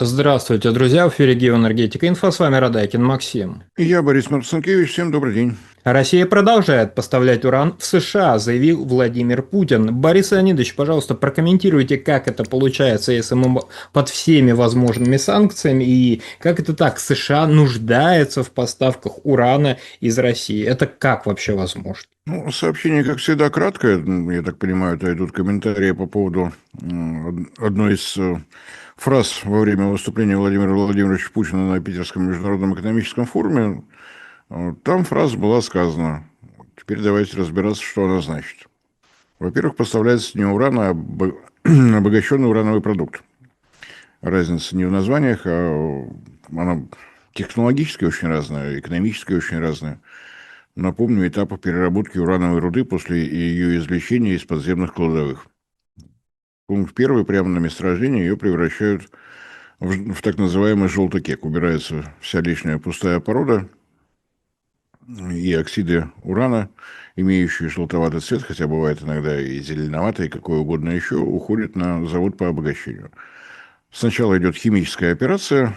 Здравствуйте, друзья, в эфире Геоэнергетика Инфо, с вами Радайкин Максим. И я, Борис Марцинкевич, всем добрый день. Россия продолжает поставлять уран в США, заявил Владимир Путин. Борис Леонидович, пожалуйста, прокомментируйте, как это получается, если мы под всеми возможными санкциями, и как это так, США нуждается в поставках урана из России. Это как вообще возможно? Ну, сообщение, как всегда, краткое. Я так понимаю, это идут комментарии по поводу одной из фраз во время выступления Владимира Владимировича Путина на Питерском международном экономическом форуме. Там фраза была сказана. Теперь давайте разбираться, что она значит. Во-первых, поставляется не уран, а обогащенный урановый продукт. Разница не в названиях, а она технологически очень разная, экономически очень разная. Напомню, этапы переработки урановой руды после ее извлечения из подземных кладовых. Пункт первый, прямо на месторождении ее превращают в так называемый желтый кек. Убирается вся лишняя пустая порода, и оксиды урана, имеющие желтоватый цвет, хотя бывает иногда и зеленоватый, и какой угодно еще, уходят на завод по обогащению. Сначала идет химическая операция,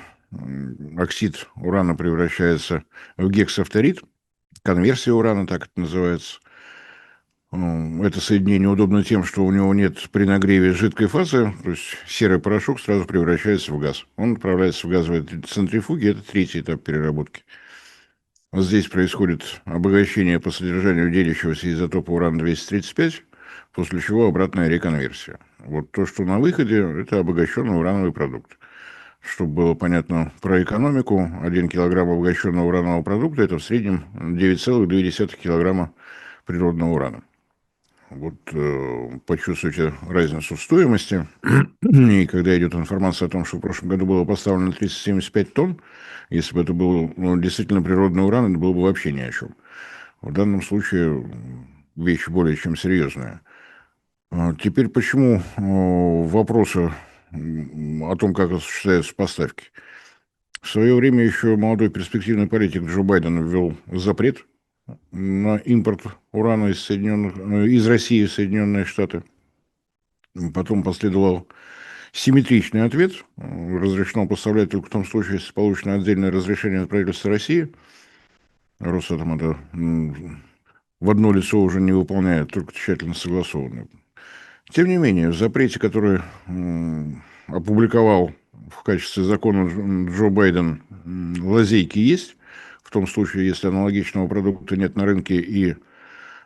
оксид урана превращается в гексафторид, конверсия урана, так это называется. Это соединение удобно тем, что у него нет при нагреве жидкой фазы, то есть серый порошок сразу превращается в газ. Он отправляется в газовые центрифуги, это третий этап переработки. Здесь происходит обогащение по содержанию делящегося изотопа уран-235, после чего обратная реконверсия. Вот то, что на выходе, это обогащенный урановый продукт. Чтобы было понятно про экономику, 1 килограмм обогащенного уранового продукта – это в среднем 9,2 килограмма природного урана. Вот почувствуйте разницу в стоимости. И когда идет информация о том, что в прошлом году было поставлено 375 тонн, если бы это был действительно природный уран, это было бы вообще ни о чем. В данном случае вещь более чем серьезная. Теперь почему вопросы о том, как осуществляются поставки? В свое время еще молодой перспективный политик Джо Байден ввел запрет на импорт урана из России в Соединенные Штаты. Потом последовал симметричный ответ. Разрешено поставлять только в том случае, если получено отдельное разрешение от правительства России. Росатом это в одно лицо уже не выполняет, только тщательно согласованно. Тем не менее, в запрете, который опубликовал в качестве закона Джо Байден, лазейки есть. В том случае, если аналогичного продукта нет на рынке и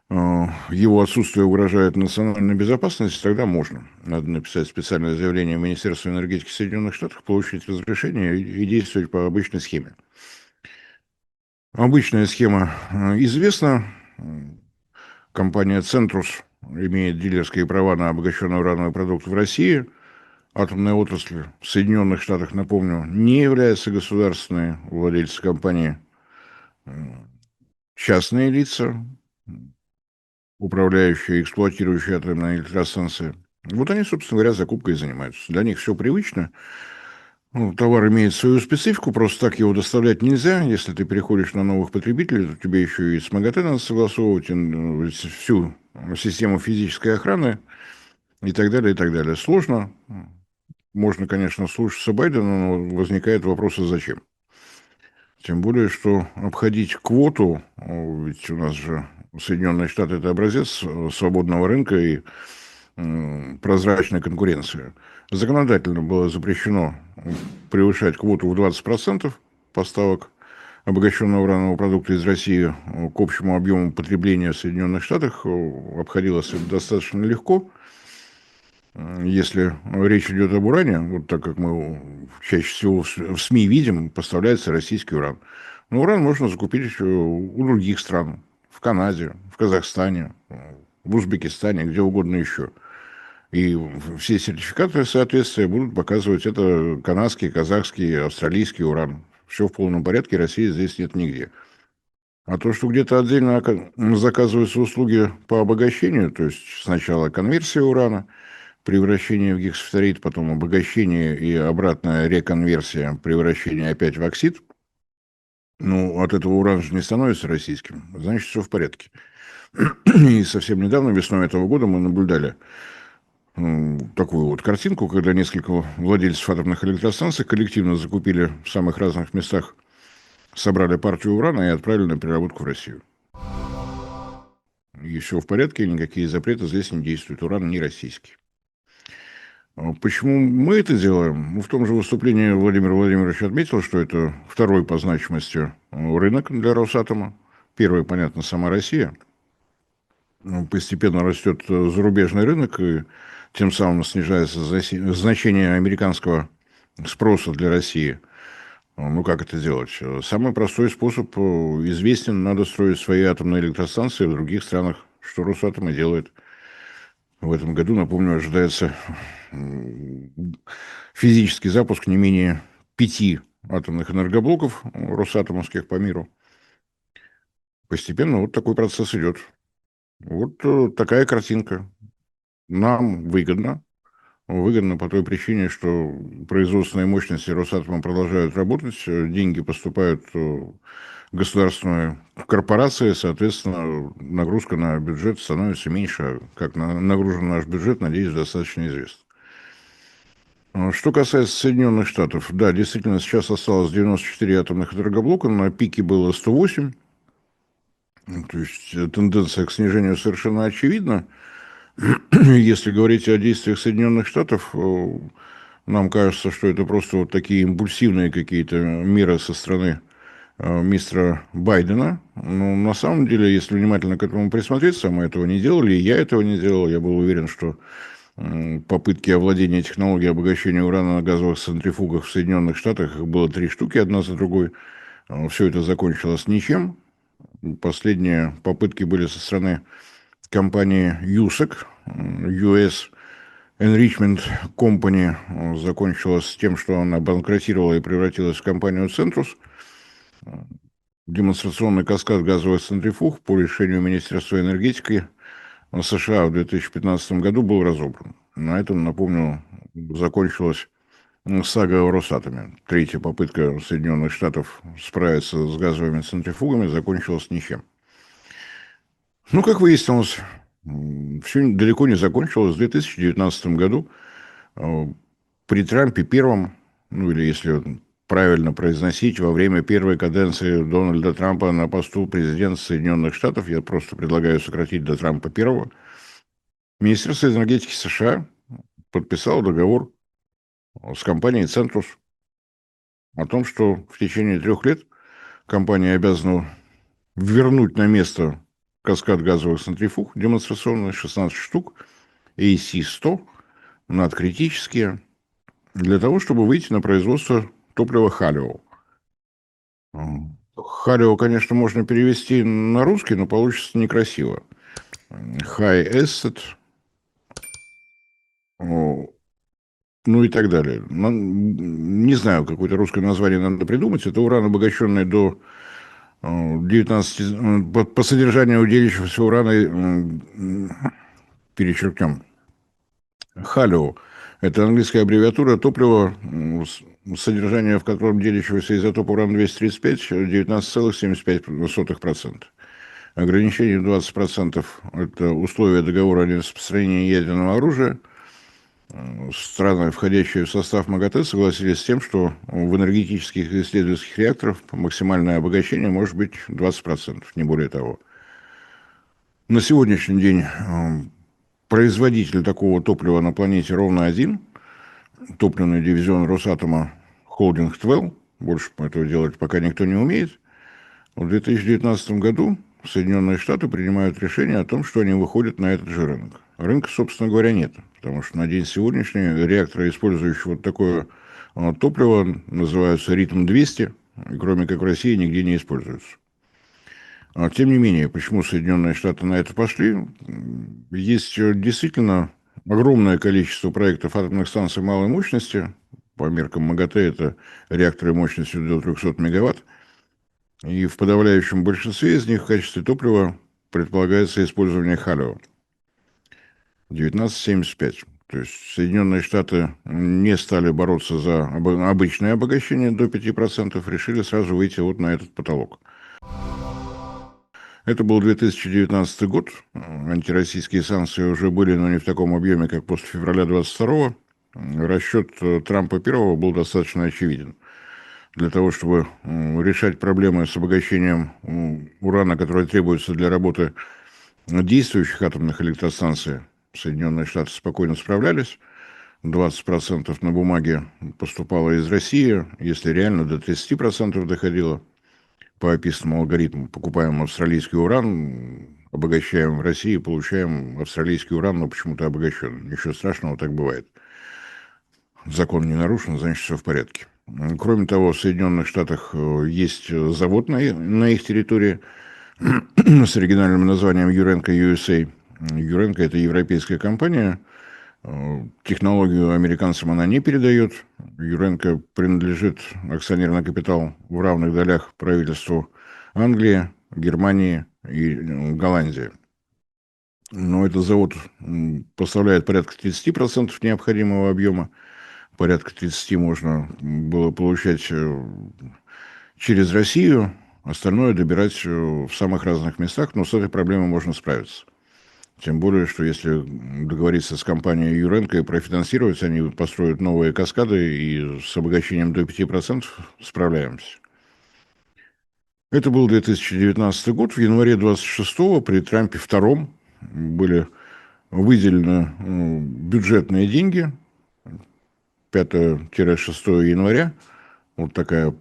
его отсутствие угрожает национальной безопасности, тогда можно. Надо написать специальное заявление в Министерство энергетики Соединенных Штатов, получить разрешение и действовать по обычной схеме. Обычная схема известна. Компания «Центрус» имеет дилерские права на обогащенный урановый продукт в России. Атомная отрасль в Соединенных Штатах, напомню, не является государственной. Владельцы компании частные лица, управляющие и эксплуатирующие атомные электростанции. Вот они, собственно говоря, закупкой и занимаются. Для них все привычно. Товар имеет свою специфику, просто так его доставлять нельзя. Если ты переходишь на новых потребителей, то тебе еще и с МАГАТЭ надо согласовывать, и всю систему физической охраны и так далее, и так далее. Сложно. Можно, конечно, слушаться Байдена, но возникает вопрос, а зачем? Тем более, что обходить квоту, ведь у нас же Соединенные Штаты – это образец свободного рынка и прозрачной конкуренции. Законодательно было запрещено превышать квоту в 20% поставок обогащенного уранового продукта из России к общему объему потребления в Соединенных Штатах. Обходилось это достаточно легко. Если речь идет об уране, вот так как мы чаще всего в СМИ видим, поставляется российский уран. Но уран можно закупить у других стран. В Канаде, в Казахстане, в Узбекистане, где угодно еще. И все сертификаты соответствия будут показывать, это канадский, казахский, австралийский уран. Все в полном порядке, России здесь нет нигде. А то, что где-то отдельно заказываются услуги по обогащению, то есть сначала конверсия урана, превращение в гексафторид, потом обогащение и обратная реконверсия, превращение опять в оксид, ну, от этого уран же не становится российским, значит, все в порядке. И совсем недавно, весной этого года, мы наблюдали такую вот картинку, когда несколько владельцев атомных электростанций коллективно закупили в самых разных местах, собрали партию урана и отправили на переработку в Россию. И все в порядке, никакие запреты здесь не действуют. Уран не российский. Почему мы это делаем? Ну, в том же выступлении Владимир Владимирович отметил, что это второй по значимости рынок для Росатома. Первый, понятно, сама Россия. Постепенно растет зарубежный рынок, и тем самым снижается значение американского спроса для России. Ну, как это делать? Самый простой способ известен. Надо строить свои атомные электростанции в других странах, что Росатом и делает. В этом году, напомню, ожидается физический запуск не менее 5 атомных энергоблоков росатомовских по миру. Постепенно вот такой процесс идет. Вот такая картинка. Нам выгодно. Выгодно по той причине, что производственные мощности Росатома продолжают работать, деньги поступают в государственные корпорации, соответственно, нагрузка на бюджет становится меньше. Как нагружен наш бюджет, надеюсь, достаточно известно. Что касается Соединенных Штатов, да, действительно, сейчас осталось 94 атомных энергоблока, на пике было 108. То есть тенденция к снижению совершенно очевидна. Если говорить о действиях Соединенных Штатов, нам кажется, что это просто вот такие импульсивные какие-то меры со стороны мистера Байдена. Но на самом деле, если внимательно к этому присмотреться, мы этого не делали, и я этого не делал. Я был уверен, что попытки овладения технологией обогащения урана на газовых центрифугах в Соединенных Штатах, их было 3 штуки, одна за другой. Все это закончилось ничем. Последние попытки были со стороны компании USEC, US Enrichment Company, закончилась тем, что она банкротировала и превратилась в компанию Centrus. Демонстрационный каскад газовых центрифуг по решению Министерства энергетики США в 2015 году был разобран. На этом, напомню, закончилась сага о Росатоме. Третья попытка Соединенных Штатов справиться с газовыми центрифугами закончилась ничем. Ну, как выяснилось, все далеко не закончилось. В 2019 году при Трампе первом, ну или если правильно произносить, во время первой каденции Дональда Трампа на посту президента Соединенных Штатов, я просто предлагаю сократить до Трампа первого, Министерство энергетики США подписало договор с компанией Centrus о том, что в течение 3 лет компания обязана вернуть на место каскад газовых центрифуг демонстрационных 16 штук, AC-100, надкритические, для того, чтобы выйти на производство топлива Халио. Халио, конечно, можно перевести на русский, но получится некрасиво. High Acid, ну и так далее. Не знаю, какое-то русское название надо придумать. Это уран, обогащенный до 19... По содержанию делящегося урана перечеркнем. Халио. Это английская аббревиатура топлива, содержание в котором делящегося изотопа уран-235 19,75%. Ограничение 20% – это условия договора о нераспространении ядерного оружия. Страны, входящие в состав МАГАТЭ, согласились с тем, что в энергетических и исследовательских реакторах максимальное обогащение может быть 20%, не более того. На сегодняшний день производитель такого топлива на планете ровно один. Топливный дивизион Росатома Холдинг 12. Больше этого делать пока никто не умеет. В 2019 году Соединенные Штаты принимают решение о том, что они выходят на этот же рынок. Рынка, собственно говоря, нет. Потому что на день сегодняшний реакторы, использующие вот такое топливо, называются «Ритм-200», и кроме как в России нигде не используются. Тем не менее, почему Соединенные Штаты на это пошли? Есть действительно огромное количество проектов атомных станций малой мощности. По меркам МАГАТЭ это реакторы мощностью до 300 мегаватт. И в подавляющем большинстве из них в качестве топлива предполагается использование халио. 1975. То есть Соединенные Штаты не стали бороться за обычное обогащение до 5%, решили сразу выйти вот на этот потолок. Это был 2019 год. Антироссийские санкции уже были, но не в таком объеме, как после февраля 22-го. Расчет Трампа первого был достаточно очевиден. Для того, чтобы решать проблемы с обогащением урана, который требуется для работы действующих атомных электростанций, Соединенные Штаты спокойно справлялись. 20% на бумаге поступало из России, если реально до 30% доходило. По описанному алгоритму покупаем австралийский уран, обогащаем в России, получаем австралийский уран, но почему-то обогащен. Ничего страшного, так бывает. Закон не нарушен, значит, все в порядке. Кроме того, в Соединенных Штатах есть завод на их территории с оригинальным названием Юренко USA. Юренко – это европейская компания. Технологию американцам она не передает. Юренко принадлежит акционерный капитал в равных долях правительству Англии, Германии и Голландии. Но этот завод поставляет порядка 30% необходимого объема. Порядка 30 можно было получать через Россию, остальное добирать в самых разных местах, но с этой проблемой можно справиться. Тем более, что если договориться с компанией Юренко и профинансировать, они построят новые каскады и с обогащением до 5% справляемся. Это был 2019 год. В январе 26-го при Трампе втором были выделены бюджетные деньги 5-6 января. Вот такая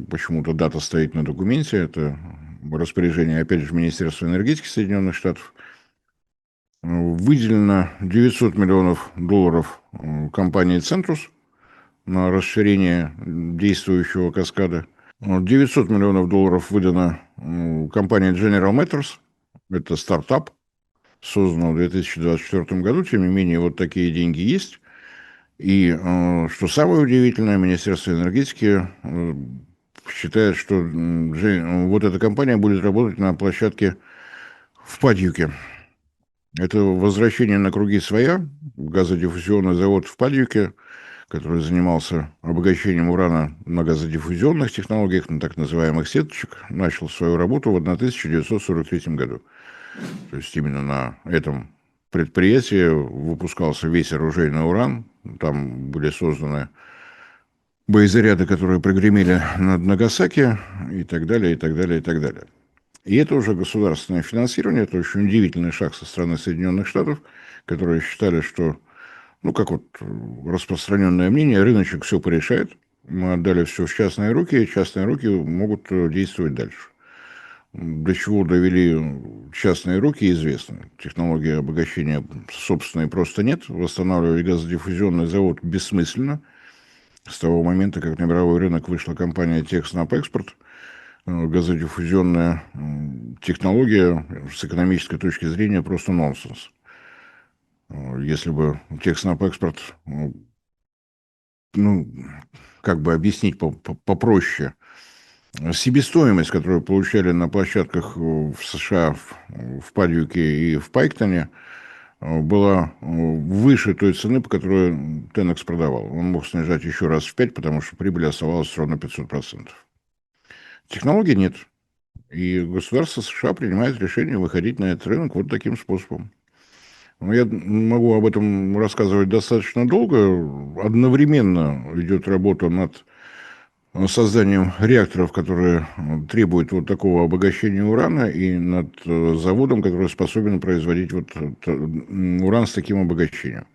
почему-то дата стоит на документе. Это распоряжение, опять же, Министерства энергетики Соединенных Штатов. Выделено 900 миллионов долларов компании «Центрус» на расширение действующего каскада. 900 миллионов долларов выдано компании General Motors. Это стартап, созданный в 2024 году. Тем не менее, вот такие деньги есть. И, что самое удивительное, Министерство энергетики считает, что вот эта компания будет работать на площадке в Падьюке. Это возвращение на круги своя. Газодиффузионный завод в Падьюке, который занимался обогащением урана на газодиффузионных технологиях, на так называемых сеточек, начал свою работу в 1943 году. То есть именно на этом предприятии выпускался весь оружейный уран. Там были созданы боезаряды, которые прогремели над Нагасаки и так далее, и так далее, и так далее. И это уже государственное финансирование, это очень удивительный шаг со стороны Соединенных Штатов, которые считали, что, ну, как вот распространенное мнение, рыночек все порешает, мы отдали все в частные руки, и частные руки могут действовать дальше. До чего довели частные руки, известно. Технологии обогащения собственной просто нет. Восстанавливать газодиффузионный завод бессмысленно. С того момента, как на мировой рынок вышла компания «Техснабэкспорт», газодиффузионная технология с экономической точки зрения просто нонсенс. Если бы Техснабэкспорт, ну, как бы объяснить попроще, себестоимость, которую получали на площадках в США, в Падьюке и в Пайктоне, была выше той цены, по которой Тенекс продавал. Он мог снижать еще раз в 5, потому что прибыль оставалась ровно 500%. Технологий нет. И государство США принимает решение выходить на этот рынок вот таким способом. Но я могу об этом рассказывать достаточно долго. Одновременно идет работа над созданием реакторов, которые требуют вот такого обогащения урана, и над заводом, который способен производить вот уран с таким обогащением.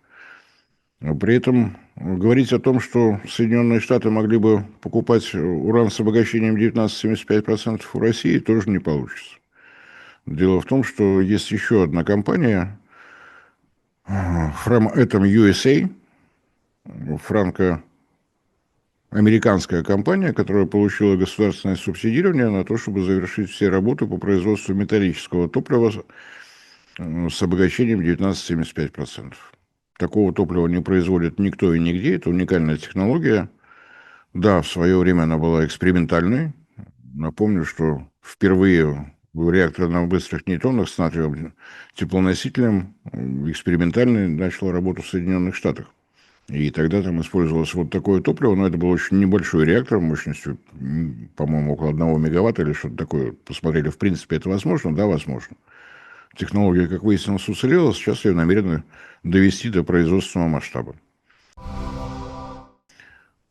При этом говорить о том, что Соединенные Штаты могли бы покупать уран с обогащением 19,75% у России, тоже не получится. Дело в том, что есть еще одна компания, From Atom USA, франко-американская компания, которая получила государственное субсидирование на то, чтобы завершить все работы по производству металлического топлива с обогащением 19,75%. Такого топлива не производит никто и нигде. Это уникальная технология. Да, в свое время она была экспериментальной. Напомню, что впервые реактор на быстрых нейтронах с натриевым теплоносителем экспериментальный начал работу в Соединенных Штатах. И тогда там использовалось вот такое топливо, но это был очень небольшой реактор мощностью, по-моему, около 1 мегаватта или что-то такое. Посмотрели, в принципе, это возможно? Да, возможно. Технология, как выяснилось, уцелела, сейчас ее намерены довести до производственного масштаба.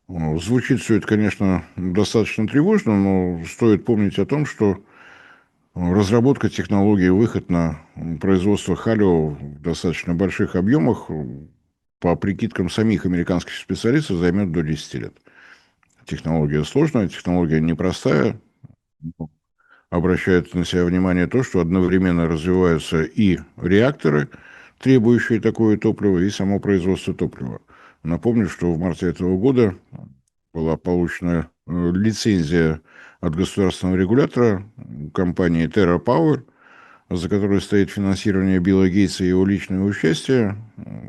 Звучит все это, конечно, достаточно тревожно, но стоит помнить о том, что разработка технологии, выход на производство халио в достаточно больших объемах, по прикидкам самих американских специалистов, займет до 10 лет. Технология сложная, технология непростая. Обращает на себя внимание то, что одновременно развиваются и реакторы, требующие такое топливо, и само производство топлива. Напомню, что в марте этого года была получена лицензия от государственного регулятора компании TerraPower, за которой стоит финансирование Билла Гейтса и его личное участие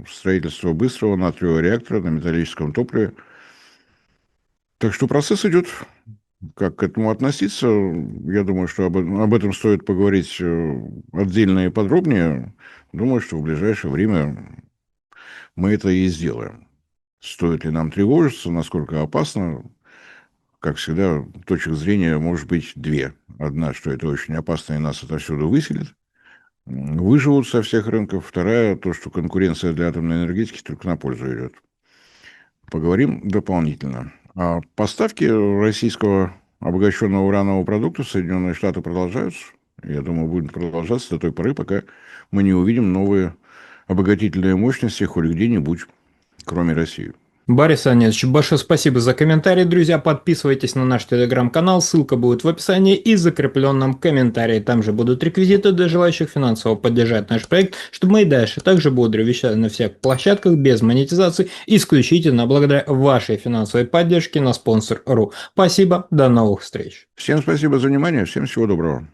в строительстве быстрого натриевого реактора на металлическом топливе. Так что процесс идет. Как к этому относиться? Я думаю, что об этом стоит поговорить отдельно и подробнее. Думаю, что в ближайшее время мы это и сделаем. Стоит ли нам тревожиться, насколько опасно? Как всегда, точек зрения может быть две. Одна, что это очень опасно и нас отовсюду выселит, выживут со всех рынков. Вторая, то, что конкуренция для атомной энергетики только на пользу идет. Поговорим дополнительно. А поставки российского обогащенного уранового продукта в Соединенные Штаты продолжаются. Я думаю, будут продолжаться до той поры, пока мы не увидим новые обогатительные мощности хоть где-нибудь, кроме России. Борис Анатольевич, большое спасибо за комментарий, друзья. Подписывайтесь на наш телеграм-канал, ссылка будет в описании и закрепленном комментарии. Там же будут реквизиты для желающих финансово поддержать наш проект, чтобы мы и дальше также бодро вещали на всех площадках без монетизации, исключительно благодаря вашей финансовой поддержке на Sponsor.ru. Спасибо, до новых встреч. Всем спасибо за внимание, всем всего доброго.